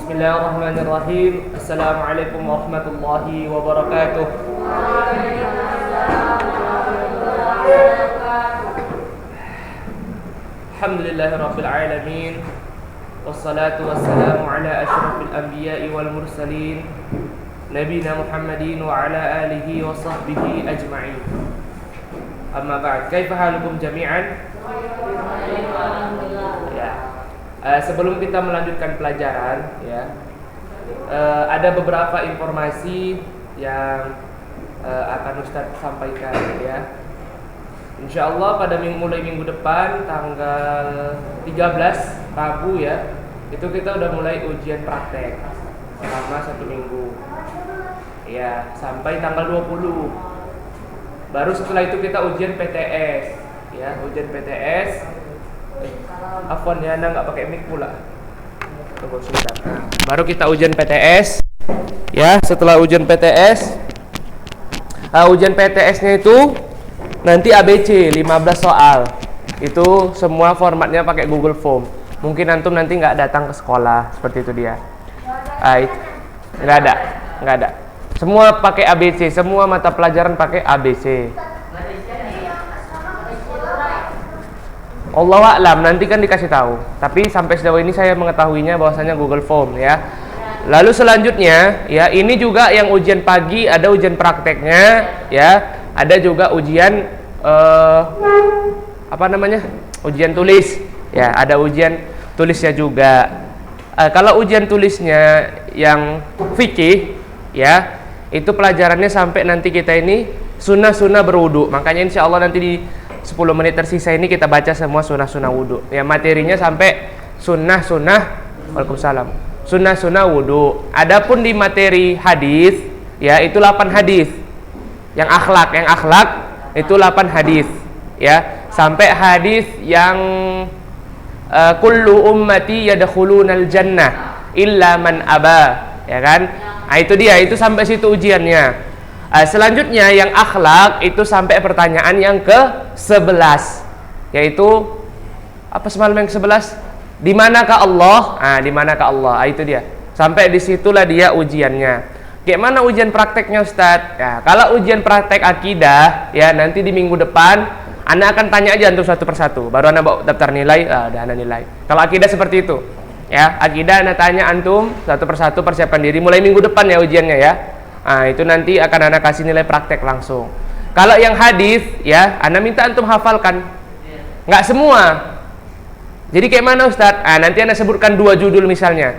Bismillahirrahmanirrahim. Assalamualaikum warahmatullahi wabarakatuh. Alhamdulillahirabbil alamin. Wassalatu wassalamu ala asyrafil anbiya'i wal mursalin nabiyina Muhammadin wa ala alihi wa sahbihi ajma'in. Amma ba'd. Kaifa halukum jami'an? Ya. Sebelum kita melanjutkan pelajaran, ya, ada beberapa informasi yang akan Ustaz sampaikan, ya. Insyaallah pada mulai minggu depan tanggal 13 Rabu, ya, itu kita udah mulai ujian praktek selama 1 minggu, ya, sampai tanggal 20. Baru setelah itu kita ujian PTS, ya, ujian PTS. Afwan ya, Anda nggak pakai mic pula. Tunggu sebentar. Baru kita ujian PTS, ya. Setelah ujian PTS, ujian PTS-nya itu nanti ABC 15 soal. Itu semua formatnya pakai Google Form. Mungkin antum nanti nggak datang ke sekolah, seperti itu dia. Nggak ada. Semua pakai ABC, semua mata pelajaran pakai ABC. Allahu a'lam, nanti kan dikasih tahu. Tapi sampai sejauh ini saya mengetahuinya bahwasanya Google Form, ya. Lalu selanjutnya, ya, ini juga yang ujian pagi, ada ujian prakteknya, ya. Ada juga ujian ujian tulis, ya, ada ujian tulisnya juga. Kalau ujian tulisnya yang fikih, ya, itu pelajarannya sampai nanti kita ini sunnah-sunnah berwudu. Makanya insya Allah nanti di 10 menit tersisa ini kita baca semua sunnah-sunnah wudu. Ya, materinya sampai sunnah-sunnah, waalaikumsalam, sunnah-sunnah wudu. Adapun di materi hadis, ya, itu 8 hadis. Yang akhlak itu 8 hadis, ya, sampai hadis yang kullu ummati yadkhulunal jannah illa man aba, ya kan? Nah, itu dia, itu sampai situ ujiannya. Selanjutnya yang akhlak itu sampai pertanyaan yang ke-11, yaitu apa semalam yang ke-11? Di manakah Allah? Di manakah Allah? Itu dia. Sampai disitulah dia ujiannya. Kayak mana ujian prakteknya, Ustadz? Ya, kalau ujian praktek akidah, ya, nanti di minggu depan Anda akan tanya aja antum satu persatu. Baru Anda bawa daftar nilai, udah Anda nilai. Kalau akidah seperti itu, ya, akidah Anda tanya antum satu persatu, persiapan diri. Mulai minggu depan ya ujiannya, ya. Itu nanti akan Anda kasih nilai praktek langsung. Kalau yang hadis, ya, Anda minta antum hafalkan. Nggak semua. Jadi kayak mana, Ustadz? Nanti Anda sebutkan 2 judul misalnya.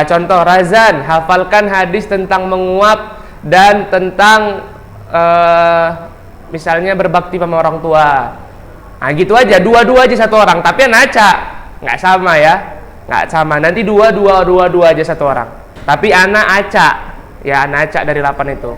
Contoh, Razan, hafalkan hadis tentang menguap dan tentang misalnya berbakti sama orang tua. Gitu aja, 2 aja satu orang. Tapi Anda acak, nggak sama, ya. Nggak sama. Nanti 2 aja satu orang. Tapi Anda acak. Ya, Anda acak dari 8 itu.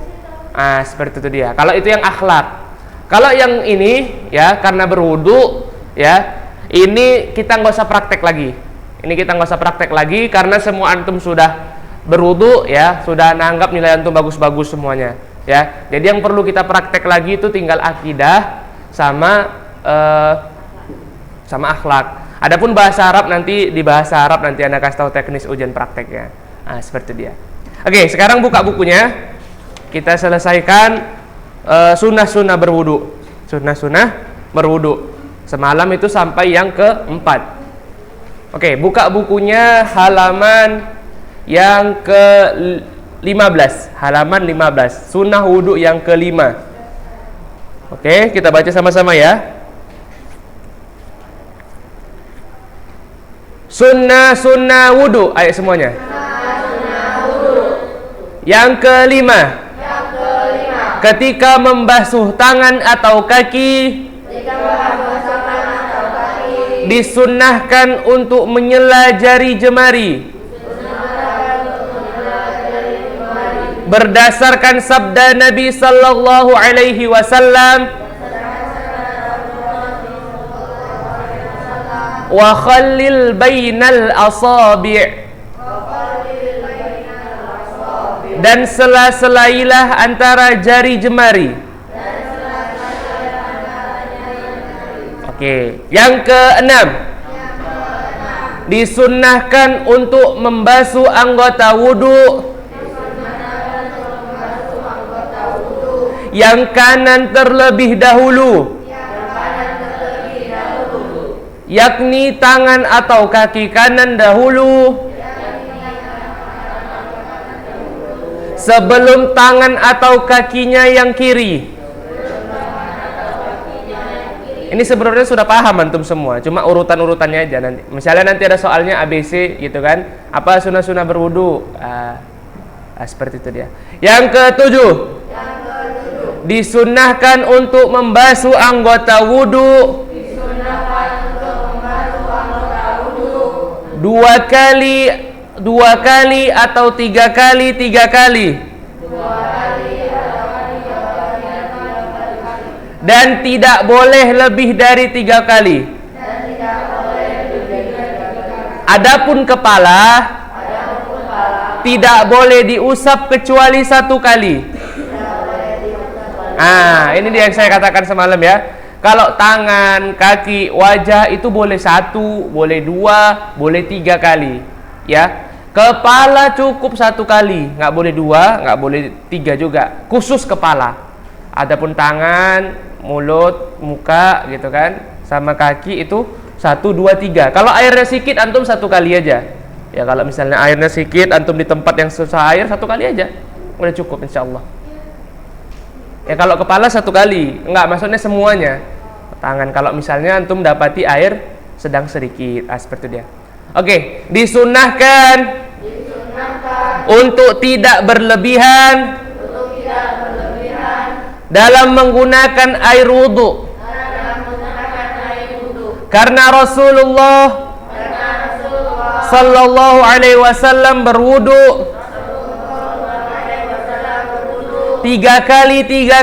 Seperti itu dia. Kalau itu yang akhlak. Kalau yang ini, ya, karena berwudu, ya, ini kita nggak usah praktek lagi. Ini kita nggak usah praktek lagi karena semua antum sudah berwudu, ya, sudah nanggap nilai antum bagus-bagus semuanya, ya. Jadi yang perlu kita praktek lagi itu tinggal akidah sama akhlak. Adapun bahasa Arab nanti di bahasa Arab nanti Anda kasih tahu teknis ujian prakteknya. Seperti dia. Oke, sekarang buka bukunya. Kita selesaikan sunnah-sunnah berwudu. Sunnah-sunnah berwudu. Semalam itu sampai yang ke-4. Oke, buka bukunya halaman yang ke-15. Halaman 15. Sunnah wudu yang ke-5. Oke, kita baca sama-sama, ya. Sunnah wudu. Ayo semuanya. Yang ke-5. Ketika membasuh tangan atau kaki, disunnahkan untuk menyela jari jemari. Berdasarkan sabda Nabi sallallahu alaihi wasallam, wa khallil bainal asabi', dan sela-selailah antara jari jemari. Oke, yang ke-6. Disunnahkan untuk membasuh anggota wudu yang kanan terlebih dahulu, yakni tangan atau kaki kanan dahulu sebelum tangan atau kakinya yang kiri. Ini sebenarnya sudah paham antum semua, cuma urutan-urutannya aja nanti. Misalnya nanti ada soalnya ABC gitu kan, apa sunnah-sunnah berwudu, seperti itu dia. Yang ketujuh, disunnahkan untuk membasuh anggota wudu dua kali atau tiga kali. Dan tidak boleh lebih dari 3 kali. Adapun kepala tidak boleh diusap kecuali 1 kali. Ini dia yang saya katakan semalam ya. Kalau tangan, kaki, wajah itu boleh 1, boleh 2, boleh 3 kali. Ya, kepala cukup 1 kali, nggak boleh 2, nggak boleh 3 juga. Khusus kepala. Adapun tangan, mulut, muka gitu kan, sama kaki itu 1, 2, 3. Kalau airnya sedikit antum 1 kali aja. Ya kalau misalnya airnya sedikit antum di tempat yang susah air 1 kali aja, udah cukup insyaallah. Ya kalau kepala 1 kali, enggak maksudnya semuanya. Tangan kalau misalnya antum dapati air sedang sedikit, seperti dia. Oke, disunnahkan untuk tidak berlebihan dalam menggunakan air wudu. Karena Rasulullah sallallahu alaihi wasallam berwudu 3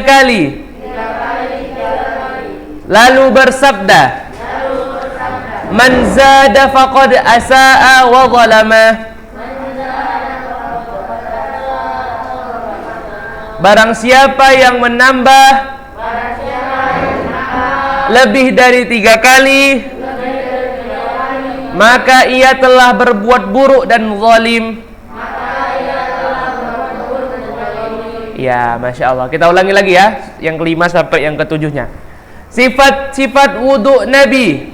kali. Lalu bersabda, "Man zada faqad asaa wa zalama." Barang siapa yang menambah lebih dari 3 kali, maka ia telah berbuat buruk dan zalim. Ya, Masya Allah. Kita ulangi lagi ya, yang kelima sampai yang ketujuhnya. Sifat-sifat wudhu Nabi.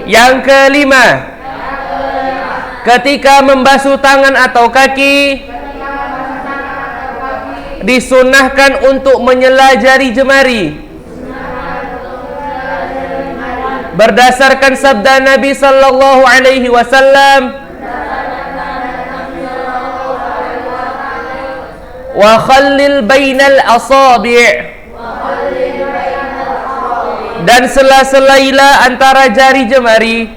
Yang kelima, ketika membasuh tangan atau kaki, disunnahkan untuk menyela jari jemari berdasarkan sabda Nabi sallallahu alaihi wasallam, wa khallil bainal asabi', dan sela-selailah antara jari jemari.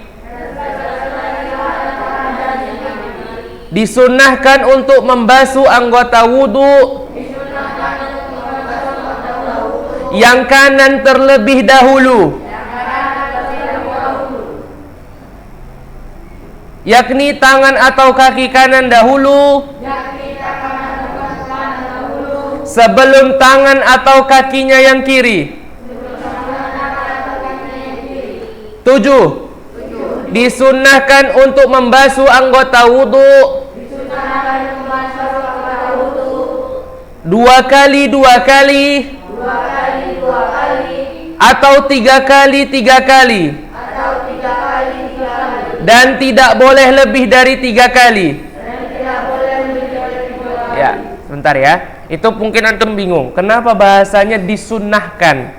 Disunnahkan untuk membasuh anggota wudu yang kanan terlebih dahulu, yakni tangan atau kaki kanan dahulu sebelum tangan atau kakinya yang kiri. 7. Disunnahkan untuk membasuh anggota wudu 2 kali atau 3 kali, dan tidak boleh lebih dari 3 kali. Ya, sebentar ya. Itu mungkin antum bingung, kenapa bahasanya disunnahkan?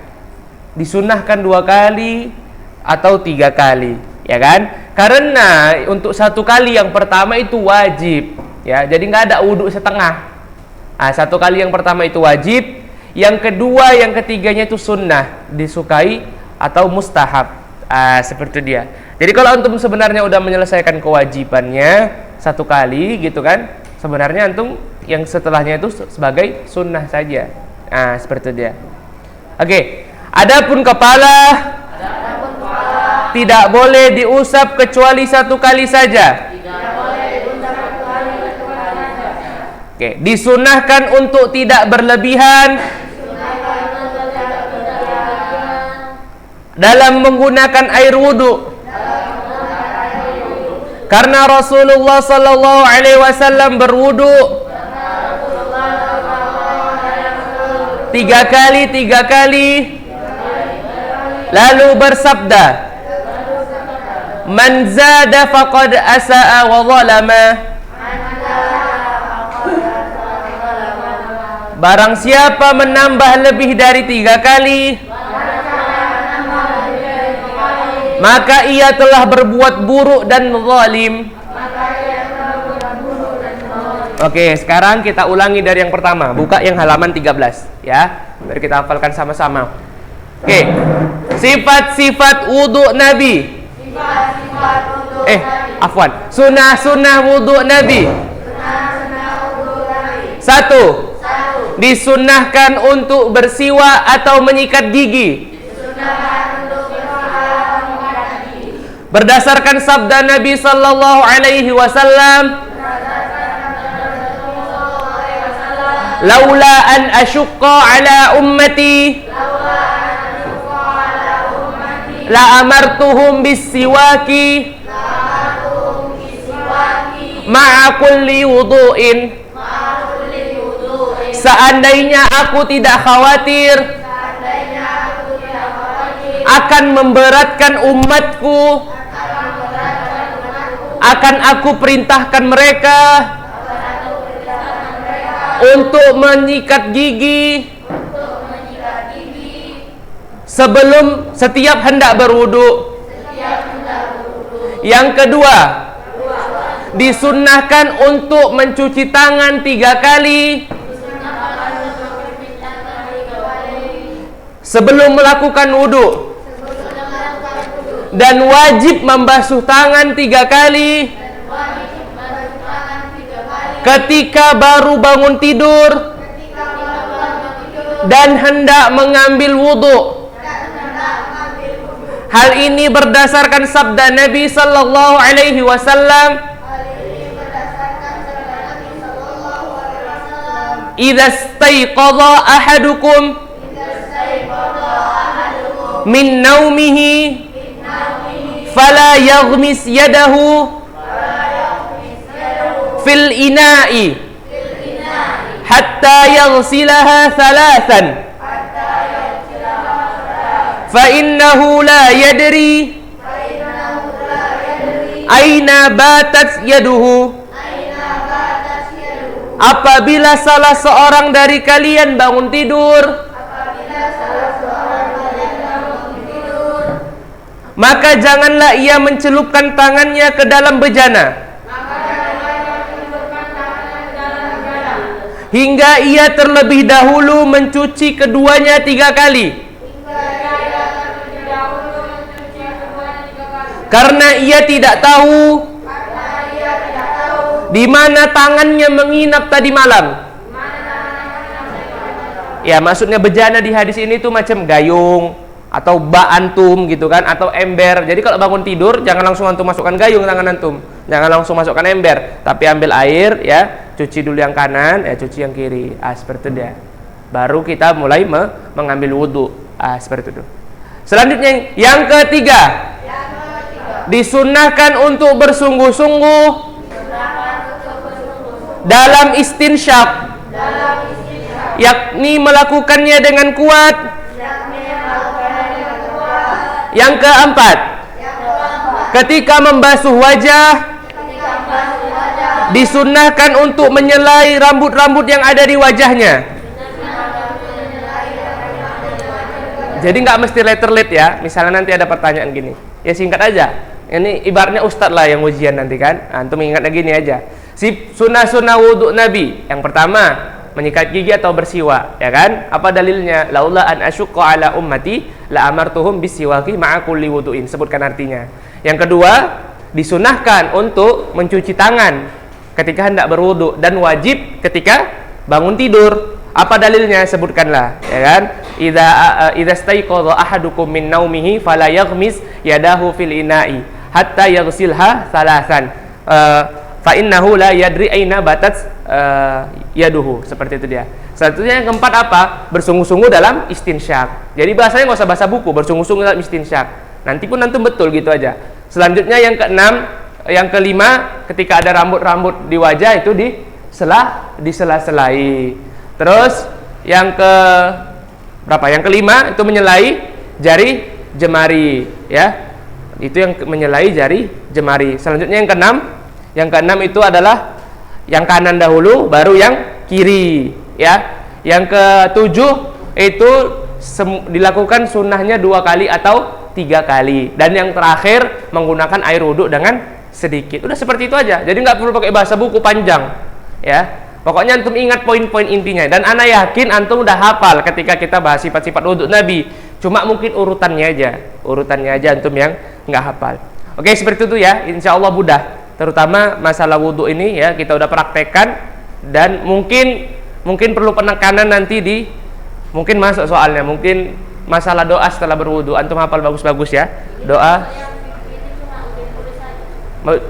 Disunnahkan 2 kali atau 3 kali, ya kan? Karena untuk 1 kali yang pertama itu wajib, ya. Jadi nggak ada wudhu setengah. 1 kali yang pertama itu wajib, yang kedua, yang ketiganya itu sunnah, disukai atau mustahab. Seperti dia. Jadi kalau antum sebenarnya udah menyelesaikan kewajibannya 1 kali gitu kan, sebenarnya antum yang setelahnya itu sebagai sunnah saja. Seperti dia. Oke. Adapun kepala tidak boleh diusap kecuali 1 kali saja. Oke, disunnahkan untuk tidak berlebihan dalam menggunakan air wudu Karena Rasulullah sallallahu alaihi wasallam berwudu 3 kali, lalu bersabda, "Man zada faqad asa'a wa zalama." Barang siapa menambah lebih dari 3 kali, maka ia telah berbuat buruk dan zalim. Oke, sekarang kita ulangi dari yang pertama. Buka yang halaman 13 ya. Biar kita hafalkan sama-sama. Oke. Sifat-sifat wudu Nabi. Afwan. Sunnah-sunnah wudu Nabi. 1. Disunnahkan untuk bersiwak atau menyikat gigi. Berdasarkan sabda Nabi sallallahu alaihi wasallam, "Laula an asyqa ala ummati la amartuhum bis-siwaki ma'a kulli wudu'in." Seandainya aku tidak khawatir akan memberatkan umatku, akan aku perintahkan mereka untuk menyikat gigi sebelum setiap hendak berwudu. Yang kedua, disunnahkan untuk mencuci tangan 3 kali sebelum melakukan wudu, dan wajib membasuh tangan 3 kali ketika baru bangun tidur dan hendak mengambil wudu. Hal ini berdasarkan sabda Nabi sallallahu alaihi wasallam, "Idza istayqadha ahadukum min naumihi fala yaghmis yadahu fil ina'i hatta yaghsilaha thalathan fa innahu la yadri aina batat yaduhu." Apabila salah seorang dari kalian bangun tidur, maka janganlah ia mencelupkan tangannya ke dalam bejana hingga ia terlebih dahulu mencuci keduanya 3 kali, karena ia tidak tahu di mana tangannya menginap tadi malam. Ya, maksudnya bejana di hadis ini tuh macam gayung atau bak antum gitu kan, atau ember. Jadi kalau bangun tidur jangan langsung antum masukkan gayung tangan antum, jangan langsung masukkan ember, tapi ambil air ya, cuci dulu yang kanan, ya cuci yang kiri. Seperti itu dia. Baru kita mulai mengambil wudu. Seperti itu. Selanjutnya yang ketiga, disunnahkan untuk bersungguh-sungguh dalam istinsyak, yakni melakukannya dengan kuat. Yang keempat, ketika membasuh wajah, disunnahkan untuk menyelai rambut-rambut yang ada di wajahnya. Jadi nggak mesti letterlet ya. Misalnya nanti ada pertanyaan gini, ya singkat aja. Ini ibaratnya ustadz lah yang ujian nanti kan. Antum ingatnya gini aja. Sunnah-sunnah wudhu Nabi. Yang pertama, menyikat gigi atau bersiwak, ya kan? Apa dalilnya? Laula an asyqa ala ummati la amartuhum bisiwaki ma'a kulli wudu'in. Sebutkan artinya. Yang kedua, disunahkan untuk mencuci tangan ketika hendak berwudu dan wajib ketika bangun tidur. Apa dalilnya? Sebutkanlah, ya kan? Idza staiqadha ahadukum min naumihi fala yaghmis yadahu fil ina'i hatta yaghsilha thalathan. Fa innahu la yadri aina batat yaduhu. Seperti itu dia. Selanjutnya yang keempat apa? Bersungguh-sungguh dalam istinsyak. Jadi bahasanya nggak usah bahasa buku, bersungguh-sungguh dalam istinsyak. Nanti pun antum betul gitu aja. Selanjutnya yang keenam, yang kelima, ketika ada rambut-rambut di wajah itu disela-selai. Terus yang ke berapa? Yang kelima itu menyelai jari jemari, ya. Itu yang menyelai jari jemari. Selanjutnya yang keenam itu adalah yang kanan dahulu, baru yang kiri, ya. Yang ketujuh itu dilakukan sunnahnya 2 kali atau 3 kali, dan yang terakhir menggunakan air wudhu dengan sedikit. Udah seperti itu aja. Jadi nggak perlu pakai bahasa buku panjang, ya. Pokoknya antum ingat poin-poin intinya, dan ana yakin antum udah hafal ketika kita bahas sifat-sifat wudhu Nabi. Cuma mungkin urutannya aja antum yang nggak hafal. Oke, seperti itu ya. Insya Allah mudah. Terutama masalah wudhu ini ya kita udah praktekkan, dan mungkin perlu penekanan nanti mungkin masuk soalnya, mungkin masalah doa setelah berwudu. Antum hafal bagus-bagus ya doa.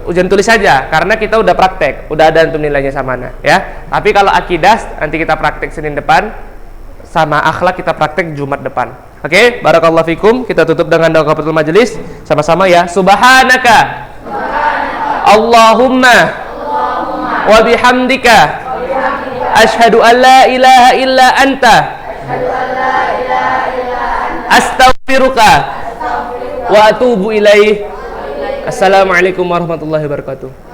Ujian tulis saja, karena kita udah praktek, udah ada antum nilainya sama mana ya. Tapi kalau akidah nanti kita praktek Senin depan, sama akhlak kita praktek Jumat depan. Oke, barakallahu fikum. Kita tutup dengan doa kafatul majelis sama-sama ya. Subhanaka Allahumma wa bihamdika asyhadu an la ilaha illa anta astaghfiruka wa atubu ilaih. Assalamualaikum warahmatullahi wabarakatuh.